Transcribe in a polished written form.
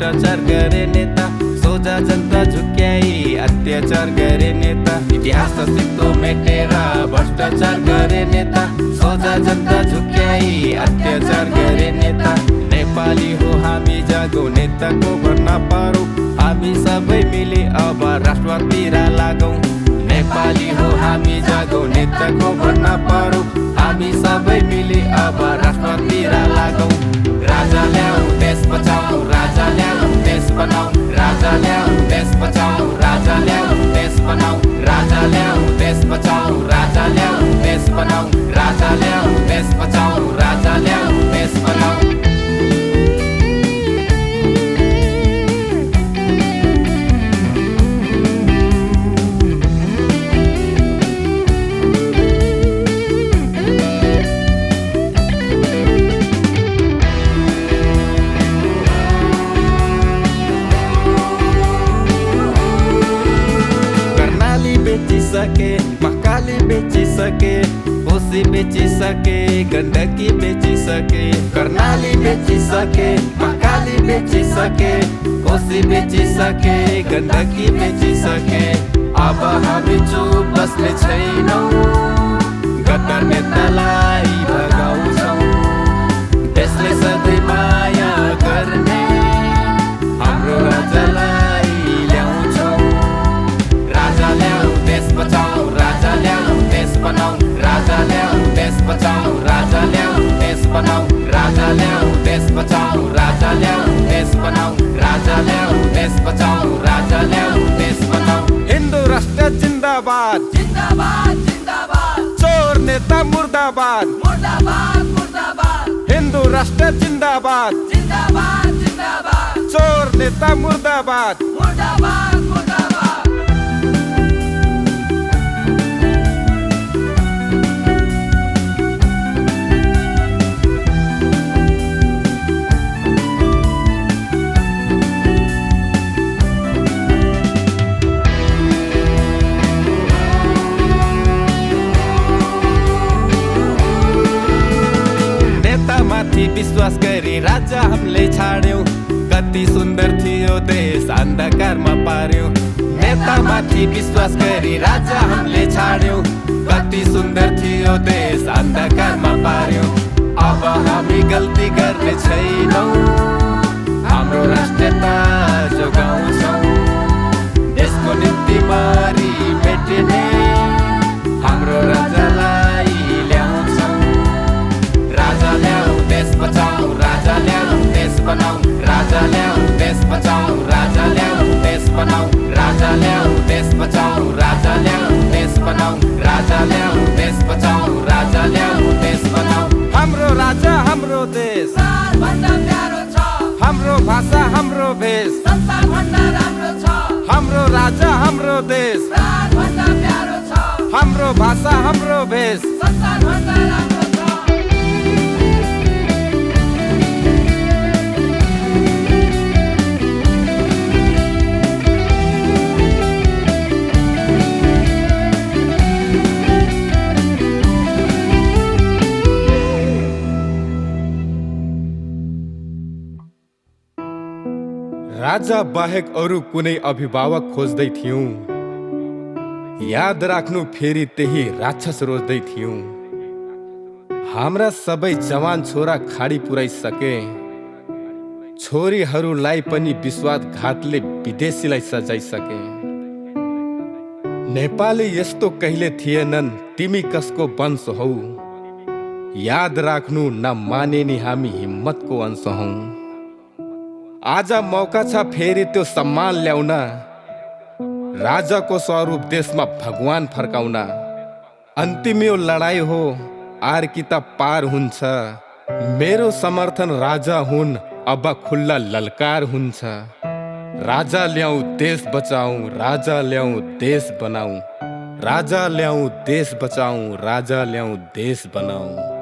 भ्रष्टाचार गरे नेता, सोझा जनता झुक्याई अत्याचार गरे नेता। इतिहास अस्तित्व मेटेर भ्रष्टाचार गरे नेता, सोझा जनता झुक्याई अत्याचार गरे नेता। नेपाली हो हामी, जागौ नेताको भर्ना पारौ, हामी सबै मिली अब राष्ट्रतिर लागौं। नेपाली हो हामी, जागौ नेताको भर्ना पारौ, हामी सबै मिली अब राष्ट्रतिर लागौं। राजा ल्याऊ देश बचाऊ, राजा ल्याऊ देश बनाऊ, राजा ल्याऊ देश बचाऊ, राजा ल्याऊ देश बनाऊ, राजा ल्याऊ देश बचाऊ, राजा ल्याऊ देश बनाऊ, राजा ल्याऊ देश बचाऊ, राजा ल्याऊ देश बनाऊ। बेचिसके, महाकाली बेचिसके, कोशी बेचिसके, गण्डकी बेचिसके। कर्णाली बेचिसके, महाकाली बेचिसके, कोशी बेचिसके, गण्डकी बेचिसके। अब हामी चुप बस्ने छैनौं, गद्दार नेतालाई भगाउँछौं। देशले सधैँ माया गर्ने हाम्रो राजालाई ल्याउँछौं। राजा ल्याऊ देश बचाऊ, राजा ल्याऊ देश बनाऊ, राजा ल्याऊ देश बचाऊ, राजा ल्याऊ देश बनाऊ, राजा ल्याऊ देश बचाऊ, राजा ल्याऊ देश बनाऊ, राजा ल्याऊ देश बचाऊ, राजा ल्याऊ देश बनाऊ। हिन्दू राष्ट्र जिंदाबाद, जिंदाबाद जिंदाबाद, चोर नेता मुर्दाबाद, मुर्दाबाद मुर्दाबाद, हिन्दू राष्ट्र जिंदाबाद, जिंदाबाद जिंदाबाद, चोर नेता मुर्दाबाद, मुर्दाबाद मुर्दाबाद। माथि विश्वास गरी राजा हामीले छाड्यौं, कति सुन्दर थियो देश अन्धकारमा पार्यौं। नेता माथि विश्वास गरी राजा हामीले छाड्यौं, कति सुन्दर थियो देश अन्धकारमा पार्यौं। अब हामी गल्ती गर्ने छैनौं, हाम्रो राष्ट्रियता जोगाउँछौं। देशको निम्ति मरी मेटिने हाम्रो राजालाई ल्याउँछौं। राजा ल्याऊ देश बचाऊ, राजा ल्याऊ देश बनाऊ, राजा ल्याऊ देश बचाऊ, राजा ल्याऊ देश बनाऊ, राजा ल्याऊ देश बचाऊ, राजा ल्याऊ देश बनाऊ, राजा ल्याऊ देश बचाऊ, राजा ल्याऊ देश बनाऊ। हाम्रो राजा हाम्रो देश भन्दा प्यारो छ, हाम्रो भाषा हाम्रो भेष संसार भन्दा राम्रो छ। हाम्रो राजा हाम्रो देश भन्दा प्यारो छ, हाम्रो भाषा हाम्रो भेष संसार भन्दा राम्रो छ। राजा बाहेक अरू कुनै अभिभावक खोज्दै थियौं, याद राख्नु फेरि त्यही राक्षस रोज्दै थियौं। हाम्रा सबै जवान छोरा खाडी पुर्याइसके, छोरीहरूलाई पनि विश्वासघातले विदेशीलाई सजाइसके। नेपाली यस्तो कहिले थिएनन्, तिमी कसको वंश हौ, याद राख्नु नमाने नि हामी हिम्मतको अंश हौ। आज मौका छ फेरि त्यो सम्मान ल्याउन, राजाको स्वरूप देशमा भगवान फर्काउन। अन्तिम यो लडाई हो, आर्की त पार हुन्छ। मेरो समर्थन राजा हुन्, अब खुल्ला ललकार हुन्छ। राजा ल्याऊ देश बचाऊ, राजा ल्याऊ देश बनाऊ, राजा ल्याऊ देश बचाऊ, राजा ल्याऊ देश बनाऊ।